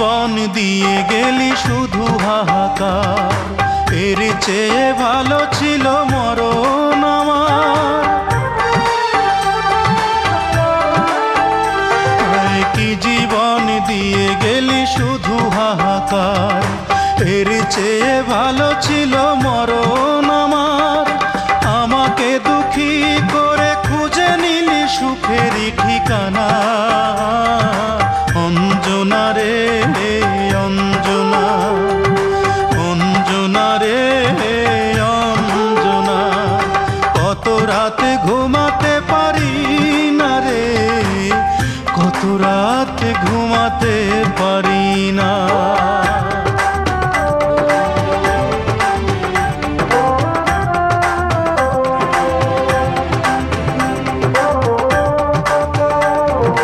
জীবন দিয়ে গেলি শুধু হাহাকার, এর চেয়ে ভালো ছিল মরণ আমার। কি জীবন দিয়ে গেলি শুধু হাহাকার, এর চেয়ে ভালো ছিল মরণ আমার। আমাকে দুঃখী করে খুঁজে নিলি সুখেরই ঠিকানা। অঞ্জনা রে অঞ্জনা, অঞ্জনা রে অঞ্জনা, কত রাতে ঘুমাতে পারি না রে, কত রাতে ঘুমাতে পারি না।